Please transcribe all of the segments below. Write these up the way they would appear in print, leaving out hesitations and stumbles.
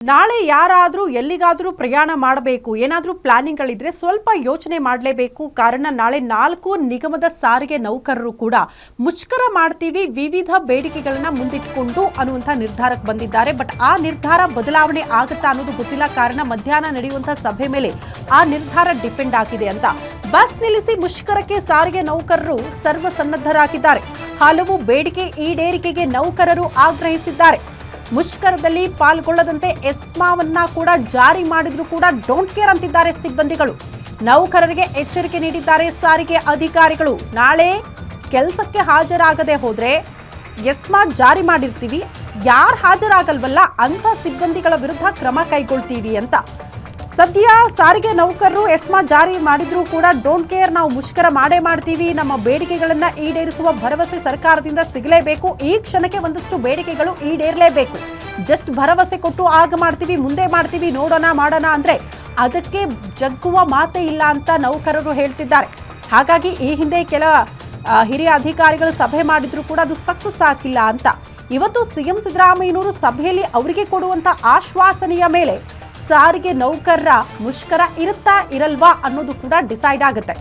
ನಾಳೆ ಯಾರಾದರೂ ಎಲ್ಲಿಗಾದರೂ ಪ್ರಯಾಣ ಮಾಡಬೇಕು, ಏನಾದರೂ ಪ್ಲಾನಿಂಗ್ಗಳಿದ್ರೆ ಸ್ವಲ್ಪ ಯೋಚನೆ ಮಾಡಲೇಬೇಕು. ಕಾರಣ ನಾಳೆ 4 ನಿಗಮದ ಸಾರಿಗೆ ನೌಕರರು ಕೂಡ ಮುಷ್ಕರ ಮಾಡ್ತೀವಿ, ವಿವಿಧ ಬೇಡಿಕೆಗಳನ್ನು ಮುಂದಿಟ್ಟುಕೊಂಡು ಅನ್ನುವಂಥ ನಿರ್ಧಾರಕ್ಕೆ ಬಂದಿದ್ದಾರೆ. ಬಟ್ ಆ ನಿರ್ಧಾರ ಬದಲಾವಣೆ ಆಗುತ್ತಾ ಅನ್ನೋದು ಗೊತ್ತಿಲ್ಲ. ಕಾರಣ ಮಧ್ಯಾಹ್ನ ನಡೆಯುವಂಥ ಸಭೆ ಮೇಲೆ ಆ ನಿರ್ಧಾರ ಡಿಪೆಂಡ್ ಆಗಿದೆ ಅಂತ. ಬಸ್ ನಿಲ್ಲಿಸಿ ಮುಷ್ಕರಕ್ಕೆ ಸಾರಿಗೆ ನೌಕರರು ಸರ್ವಸನ್ನದ್ಧರಾಗಿದ್ದಾರೆ. ಹಲವು ಬೇಡಿಕೆ ಈಡೇರಿಕೆಗೆ ನೌಕರರು ಆಗ್ರಹಿಸಿದ್ದಾರೆ. ಮುಷ್ಕರದಲ್ಲಿ ಪಾಲ್ಗೊಳ್ಳದಂತೆ ಎಸ್ಮಾವನ್ನ ಕೂಡ ಜಾರಿ ಮಾಡಿದ್ರು ಕೂಡ ಡೋಂಟ್ ಕೇರ್ ಅಂತಿದ್ದಾರೆ ಸಿಬ್ಬಂದಿಗಳು. ನೌಕರರಿಗೆ ಎಚ್ಚರಿಕೆ ನೀಡಿದ್ದಾರೆ ಸಾರಿಗೆ ಅಧಿಕಾರಿಗಳು. ನಾಳೆ ಕೆಲಸಕ್ಕೆ ಹಾಜರಾಗದೆ ಹೋದ್ರೆ ಎಸ್ಮಾ ಜಾರಿ ಮಾಡಿರ್ತೀವಿ, ಯಾರು ಹಾಜರಾಗಲ್ವಲ್ಲ ಅಂತ ಸಿಬ್ಬಂದಿಗಳ ವಿರುದ್ಧ ಕ್ರಮ ಕೈಗೊಳ್ತೀವಿ ಅಂತ. ಸದ್ಯ ಸಾರಿಗೆ ನೌಕರರು ಎಸ್ಮಾ ಜಾರಿ ಮಾಡಿದ್ರೂ ಕೂಡ ಡೋಂಟ್ ಕೇರ್, ನಾವು ಮುಷ್ಕರ ಮಾಡೇ ಮಾಡ್ತೀವಿ, ನಮ್ಮ ಬೇಡಿಕೆಗಳನ್ನ ಈಡೇರಿಸುವ ಭರವಸೆ ಸರ್ಕಾರದಿಂದ ಸಿಗಲೇಬೇಕು. ಈ ಕ್ಷಣಕ್ಕೆ ಒಂದಷ್ಟು ಬೇಡಿಕೆಗಳು ಈಡೇರಲೇಬೇಕು. ಜಸ್ಟ್ ಭರವಸೆ ಕೊಟ್ಟು ಆಗ ಮಾಡ್ತೀವಿ, ಮುಂದೆ ಮಾಡ್ತೀವಿ, ನೋಡೋಣ ಮಾಡೋಣ ಅಂದ್ರೆ ಅದಕ್ಕೆ ಜಗ್ಗುವ ಮಾತೇ ಇಲ್ಲ ಅಂತ ನೌಕರರು ಹೇಳ್ತಿದ್ದಾರೆ. ಹಾಗಾಗಿ ಈ ಹಿಂದೆ ಕೆಲ ಹಿರಿಯ ಅಧಿಕಾರಿಗಳು ಸಭೆ ಮಾಡಿದ್ರು ಕೂಡ ಅದು ಸಕ್ಸಸ್ ಆಗಿಲ್ಲ ಅಂತ. ಇವತ್ತು ಸಿಎಂ ಸಿದ್ದರಾಮಯ್ಯನವರು ಸಭೆಯಲ್ಲಿ ಅವರಿಗೆ ಕೊಡುವಂತ ಆಶ್ವಾಸನೆಯ ಮೇಲೆ ಸಾರಿಗೆ ನೌಕರರ ಮುಷ್ಕರ ಇರುತ್ತಾ ಇರಲ್ವಾ ಅನ್ನೋದು ಕೂಡ ಡಿಸೈಡ್ ಆಗುತ್ತೆ.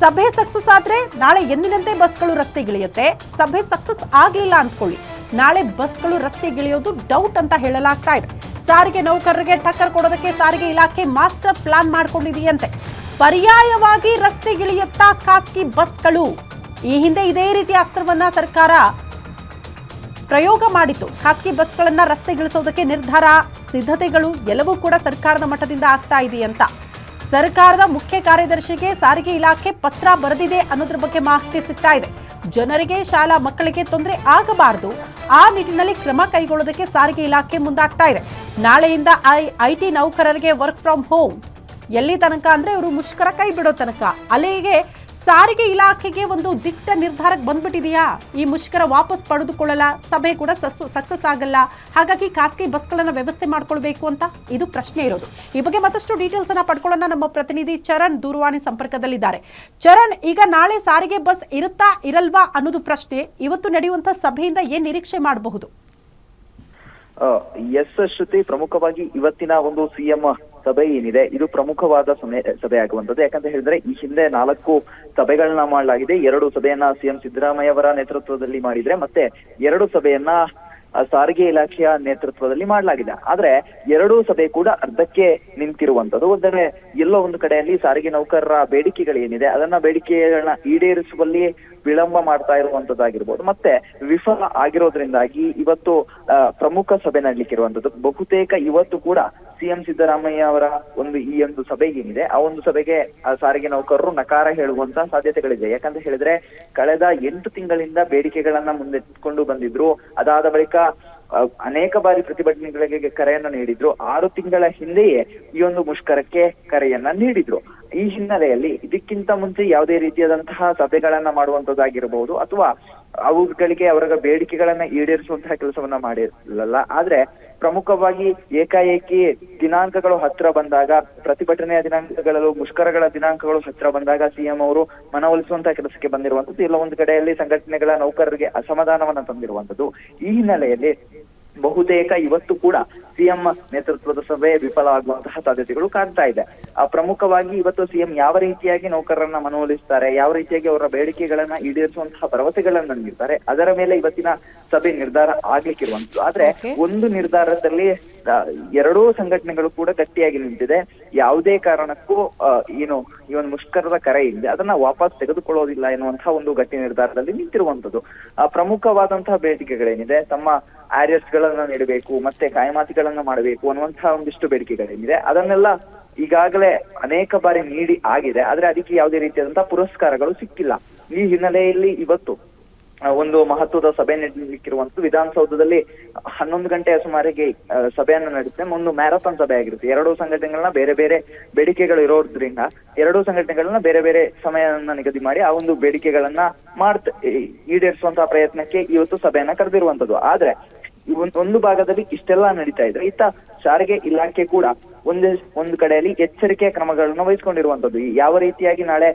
ಸಭೆ ಸಕ್ಸಸ್ ಆದ್ರೆ ನಾಳೆ ಎಂದಿನಂತೆ ಬಸ್ಗಳು ರಸ್ತೆಗಿಳಿಯುತ್ತೆ. ಸಭೆ ಸಕ್ಸಸ್ ಆಗಲಿಲ್ಲ ಅಂದ್ಕೊಳ್ಳಿ, ನಾಳೆ ಬಸ್ಗಳು ರಸ್ತೆಗಿಳಿಯೋದು ಡೌಟ್ ಅಂತ ಹೇಳಲಾಗ್ತಾ ಇದೆ. ಸಾರಿಗೆ ನೌಕರರಿಗೆ ಟಕ್ಕರ್ ಕೊಡೋದಕ್ಕೆ ಸಾರಿಗೆ ಇಲಾಖೆ ಮಾಸ್ಟರ್ ಪ್ಲಾನ್ ಮಾಡ್ಕೊಂಡಿದೆಯಂತೆ. ಪರ್ಯಾಯವಾಗಿ ರಸ್ತೆಗಿಳಿಯುತ್ತಾ ಖಾಸಗಿ ಬಸ್ಗಳು. ಈ ಹಿಂದೆ ಇದೇ ರೀತಿಯ ಅಸ್ತ್ರವನ್ನ ಸರ್ಕಾರ ಪ್ರಯೋಗ ಮಾಡಿತ್ತು. ಖಾಸಗಿ ಬಸ್ಗಳನ್ನ ರಸ್ತೆಗಿಳಿಸೋದಕ್ಕೆ ನಿರ್ಧಾರ, ಸಿದ್ಧತೆಗಳು ಎಲ್ಲವೂ ಕೂಡ ಸರ್ಕಾರದ ಮಟ್ಟದಿಂದ ಆಗ್ತಾ ಇದೆ ಅಂತ. ಸರ್ಕಾರದ ಮುಖ್ಯ ಕಾರ್ಯದರ್ಶಿಗೆ ಸಾರಿಗೆ ಇಲಾಖೆ ಪತ್ರ ಬರೆದಿದೆ ಅನ್ನೋದ್ರ ಬಗ್ಗೆ ಮಾಹಿತಿ ಸಿಗ್ತಾ ಇದೆ. ಜನರಿಗೆ, ಶಾಲಾ ಮಕ್ಕಳಿಗೆ ತೊಂದರೆ ಆಗಬಾರದು, ಆ ನಿಟ್ಟಿನಲ್ಲಿ ಕ್ರಮ ಕೈಗೊಳ್ಳೋದಕ್ಕೆ ಸಾರಿಗೆ ಇಲಾಖೆ ಮುಂದಾಗ್ತಾ ಇದೆ. ನಾಳೆಯಿಂದ ಐಟಿ ನೌಕರರಿಗೆ ವರ್ಕ್ ಫ್ರಮ್ ಹೋಮ್. ಎಲ್ಲಿ ತನಕ ಅಂದ್ರೆ ಇವರು ಮುಷ್ಕರ ಕೈ ಬಿಡೋ ತನಕ. ಅಲ್ಲಿಗೆ ಸಾರಿಗೆ ಇಲಾಖೆಗೆ ಒಂದು ದಿಟ್ಟ ನಿರ್ಧಾರಕ್ಕೆ ಬಂದ್ಬಿಟ್ಟಿದೆಯಾ, ಈ ಮುಷ್ಕರ ವಾಪಸ್ ಪಡೆದುಕೊಳ್ಳಲ್ಲ, ಸಭೆ ಕೂಡ ಸಕ್ಸಸ್ ಆಗಲ್ಲ, ಹಾಗಾಗಿ ಖಾಸಗಿ ಬಸ್ಗಳನ್ನ ವ್ಯವಸ್ಥೆ ಮಾಡ್ಕೊಳ್ಬೇಕು ಅಂತ ಇದು ಪ್ರಶ್ನೆ ಇರೋದು. ಈ ಬಗ್ಗೆ ಮತ್ತಷ್ಟು ಡೀಟೇಲ್ಸ್ ಅನ್ನ ಪಡ್ಕೊಳ್ಳೋಣ. ನಮ್ಮ ಪ್ರತಿನಿಧಿ ಚರಣ್ ದೂರವಾಣಿ ಸಂಪರ್ಕದಲ್ಲಿದ್ದಾರೆ. ಚರಣ್, ಈಗ ನಾಳೆ ಸಾರಿಗೆ ಬಸ್ ಇರುತ್ತಾ ಇರಲ್ವಾ ಅನ್ನೋದು ಪ್ರಶ್ನೆ. ಇವತ್ತು ನಡೆಯುವಂತ ಸಭೆಯಿಂದ ಏನ್ ನಿರೀಕ್ಷೆ ಮಾಡಬಹುದು? ಎಸ್ ಶ್ರುತಿ, ಪ್ರಮುಖವಾಗಿ ಇವತ್ತಿನ ಒಂದು ಸಿಎಂ ಸಭೆ ಏನಿದೆ ಇದು ಪ್ರಮುಖವಾದ ಸಭೆ ಆಗುವಂತದ್ದು. ಯಾಕಂತ ಹೇಳಿದ್ರೆ ಈ ಹಿಂದೆ 4 ಸಭೆಗಳನ್ನ ಮಾಡಲಾಗಿದೆ. 2 ಸಭೆಯನ್ನ ಸಿಎಂ ಸಿದ್ದರಾಮಯ್ಯ ಅವರ ನೇತೃತ್ವದಲ್ಲಿ ಮಾಡಿದ್ರೆ, ಮತ್ತೆ 2 ಸಭೆಯನ್ನ ಸಾರಿಗೆ ಇಲಾಖೆಯ ನೇತೃತ್ವದಲ್ಲಿ ಮಾಡಲಾಗಿದೆ. ಆದ್ರೆ 2 ಸಭೆ ಕೂಡ ಅರ್ಧಕ್ಕೆ ನಿಂತಿರುವಂತದ್ದು. ಒಂದೆಡೆ ಎಲ್ಲೋ ಒಂದು ಕಡೆಯಲ್ಲಿ ಸಾರಿಗೆ ನೌಕರರ ಬೇಡಿಕೆಗಳೇನಿದೆ ಅದನ್ನ ಬೇಡಿಕೆಗಳನ್ನ ಈಡೇರಿಸುವಲ್ಲಿ ವಿಳಂಬ ಮಾಡ್ತಾ ಇರುವಂತದ್ದಾಗಿರ್ಬೋದು, ಮತ್ತೆ ವಿಫಲ ಆಗಿರೋದ್ರಿಂದಾಗಿ ಇವತ್ತು ಪ್ರಮುಖ ಸಭೆ ನಡಲಿಕ್ಕಿರುವಂತದ್ದು. ಬಹುತೇಕ ಇವತ್ತು ಕೂಡ ಸಿಎಂ ಸಿದ್ದರಾಮಯ್ಯ ಅವರ ಈ ಒಂದು ಸಭೆ ಏನಿದೆ ಆ ಒಂದು ಸಭೆಗೆ ಸಾರಿಗೆ ನೌಕರರು ನಕಾರ ಹೇಳುವಂತ ಸಾಧ್ಯತೆಗಳಿದೆ. ಯಾಕಂತ ಹೇಳಿದ್ರೆ ಕಳೆದ 8 ತಿಂಗಳಿಂದ ಬೇಡಿಕೆಗಳನ್ನ ಮುಂದಿಟ್ಕೊಂಡು ಬಂದಿದ್ರು. ಅದಾದ ಬಳಿಕ ಅನೇಕ ಬಾರಿ ಪ್ರತಿಭಟನೆಗಳಿಗೆ ಕರೆಯನ್ನ ನೀಡಿದ್ರು. 6 ತಿಂಗಳ ಹಿಂದೆಯೇ ಈ ಒಂದು ಮುಷ್ಕರಕ್ಕೆ ಕರೆಯನ್ನ ನೀಡಿದ್ರು. ಈ ಹಿನ್ನೆಲೆಯಲ್ಲಿ ಇದಕ್ಕಿಂತ ಮುಂಚೆ ಯಾವುದೇ ರೀತಿಯಾದಂತಹ ಸಭೆಗಳನ್ನ ಮಾಡುವಂತದ್ದಾಗಿರಬಹುದು ಅಥವಾ ಅವುಗಳಿಗೆ ಅವರ ಬೇಡಿಕೆಗಳನ್ನ ಈಡೇರಿಸುವಂತಹ ಕೆಲಸವನ್ನ ಮಾಡಿರಲಿಲ್ಲ. ಆದ್ರೆ ಪ್ರಮುಖವಾಗಿ ಏಕಾಏಕಿ ದಿನಾಂಕಗಳು ಹತ್ರ ಬಂದಾಗ, ಪ್ರತಿಭಟನೆಯ ದಿನಾಂಕಗಳು, ಮುಷ್ಕರಗಳ ದಿನಾಂಕಗಳು ಹತ್ರ ಬಂದಾಗ ಸಿಎಂ ಅವರು ಮನವೊಲಿಸುವಂತಹ ಕೆಲಸಕ್ಕೆ ಬಂದಿರುವಂತದ್ದು. ಇಲ್ಲ ಒಂದು ಕಡೆಯಲ್ಲಿ ಸಂಘಟನೆಗಳ ನೌಕರರಿಗೆ ಅಸಮಾಧಾನವನ್ನ ತಂದಿರುವಂತದ್ದು. ಈ ಹಿನ್ನೆಲೆಯಲ್ಲಿ ಬಹುತೇಕ ಇವತ್ತು ಕೂಡ ಸಿಎಂ ನೇತೃತ್ವದ ಸಭೆ ವಿಫಲ ಆಗುವಂತಹ ಸಾಧ್ಯತೆಗಳು ಕಾಣ್ತಾ ಇದೆ. ಪ್ರಮುಖವಾಗಿ ಇವತ್ತು ಸಿಎಂ ಯಾವ ರೀತಿಯಾಗಿ ನೌಕರರನ್ನ ಮನವೊಲಿಸ್ತಾರೆ, ಯಾವ ರೀತಿಯಾಗಿ ಅವರ ಬೇಡಿಕೆಗಳನ್ನ ಈಡೇರಿಸುವಂತಹ ಭರವಸೆಗಳನ್ನ ನೀಡ್ತಾರೆ, ಅದರ ಮೇಲೆ ಇವತ್ತಿನ ಸಭೆ ನಿರ್ಧಾರ ಆಗ್ಲಿಕ್ಕಿರುವಂತದ್ದು. ಆದ್ರೆ ಒಂದು ನಿರ್ಧಾರದಲ್ಲಿ 2 ಸಂಘಟನೆಗಳು ಕೂಡ ಗಟ್ಟಿಯಾಗಿ ನಿಂತಿದೆ. ಯಾವುದೇ ಕಾರಣಕ್ಕೂ ಈ ಒಂದು ಮುಷ್ಕರದ ಕರೆ ಇದೆ ಅದನ್ನ ವಾಪಸ್ ತೆಗೆದುಕೊಳ್ಳೋದಿಲ್ಲ ಎನ್ನುವಂತಹ ಒಂದು ಗಟ್ಟಿ ನಿರ್ಧಾರದಲ್ಲಿ ನಿಂತಿರುವಂತದ್ದು. ಪ್ರಮುಖವಾದಂತಹ ಬೇಡಿಕೆಗಳೇನಿದೆ, ತಮ್ಮ ಆರಿಯರ್ಸ್ ಗಳನ್ನ ನೀಡಬೇಕು, ಮತ್ತೆ ಕಾಯಮಾತಿಗಳನ್ನ ಮಾಡಬೇಕು ಅನ್ನುವಂತಹ ಒಂದಿಷ್ಟು ಬೇಡಿಕೆಗಳೇನಿದೆ ಅದನ್ನೆಲ್ಲ ಈಗಾಗಲೇ ಅನೇಕ ಬಾರಿ ನೀಡಿ ಆಗಿದೆ. ಆದ್ರೆ ಅದಕ್ಕೆ ಯಾವುದೇ ರೀತಿಯಾದಂತಹ ಪುರಸ್ಕಾರಗಳು ಸಿಕ್ಕಿಲ್ಲ. ಈ ಹಿನ್ನೆಲೆಯಲ್ಲಿ ಇವತ್ತು ಒಂದು ಮಹತ್ವದ ಸಭೆ ನಡೆಯಲಿಕ್ಕಿರುವಂತದ್ದು. ವಿಧಾನಸೌಧದಲ್ಲಿ 11 ಗಂಟೆಯ ಸುಮಾರಿಗೆ ಸಭೆಯನ್ನ ನಡೆಸುತ್ತೆ. ಒಂದು ಮ್ಯಾರಥಾನ್ ಸಭೆ ಆಗಿರುತ್ತೆ. 2 ಸಂಘಟನೆಗಳನ್ನ ಬೇರೆ ಬೇರೆ ಬೇಡಿಕೆಗಳು ಇರೋದ್ರಿಂದ 2 ಸಂಘಟನೆಗಳನ್ನ ಬೇರೆ ಬೇರೆ ಸಮಯವನ್ನ ನಿಗದಿ ಮಾಡಿ ಆ ಒಂದು ಬೇಡಿಕೆಗಳನ್ನ ಈಡೇರಿಸುವಂತಹ ಪ್ರಯತ್ನಕ್ಕೆ ಇವತ್ತು ಸಭೆಯನ್ನ ಕರೆದಿರುವಂತದ್ದು. ಆದ್ರೆ ಒಂದು ಭಾಗದಲ್ಲಿ ಇಷ್ಟೆಲ್ಲ ನಡೀತಾ ಇದ್ರೆ ಇತ್ತ ಸಾರಿಗೆ ಇಲಾಖೆ ಕೂಡ ಒಂದು ಕಡೆಯಲ್ಲಿ ಎಚ್ಚರಿಕೆಯ ಕ್ರಮಗಳನ್ನು ವಹಿಸಿಕೊಂಡಿರುವಂತದ್ದು. ಯಾವ ರೀತಿಯಾಗಿ ನಾಳೆ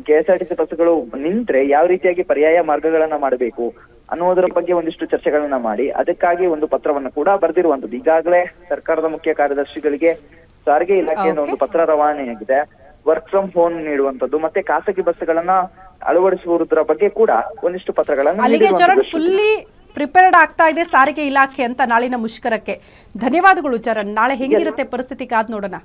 KSRTC ಬಸ್ಗಳು ನಿಂತ್ರೆ ಯಾವ ರೀತಿಯಾಗಿ ಪರ್ಯಾಯ ಮಾರ್ಗಗಳನ್ನ ಮಾಡಬೇಕು, ಅನ್ನೋದರ ಬಗ್ಗೆ ಒಂದಿಷ್ಟು ಚರ್ಚೆಗಳನ್ನ ಮಾಡಿ ಅದಕ್ಕಾಗಿ ಒಂದು ಪತ್ರವನ್ನು ಕೂಡ ಬರೆದಿರುವಂತದ್ದು. ಈಗಾಗಲೇ ಸರ್ಕಾರದ ಮುಖ್ಯ ಕಾರ್ಯದರ್ಶಿಗಳಿಗೆ ಸಾರಿಗೆ ಇಲಾಖೆಯಿಂದ ಒಂದು ಪತ್ರ ರವಾನೆಯಾಗಿದೆ. ವರ್ಕ್ ಫ್ರಮ್ ಹೋಮ್ ನೀಡುವಂತದ್ದು ಮತ್ತೆ ಖಾಸಗಿ ಬಸ್ಗಳನ್ನ ಅಳವಡಿಸುವುದರ ಬಗ್ಗೆ ಕೂಡ ಒಂದಿಷ್ಟು ಪತ್ರಗಳನ್ನ ಅಲ್ಲಿಗೆ ಚರಣ್ ಫುಲ್ಲಿ ಪ್ರಿಪೇರ್ಡ್ ಆಗ್ತಾ ಇದೆ ಸಾರಿಗೆ ಇಲಾಖೆ ಅಂತ ನಾಳಿನ ಮುಷ್ಕರಕ್ಕೆ. ಧನ್ಯವಾದಗಳು ಚರಣ್. ನಾಳೆ ಹೆಂಗಿರುತ್ತೆ ಪರಿಸ್ಥಿತಿ ಕಾದ್ ನೋಡೋಣ.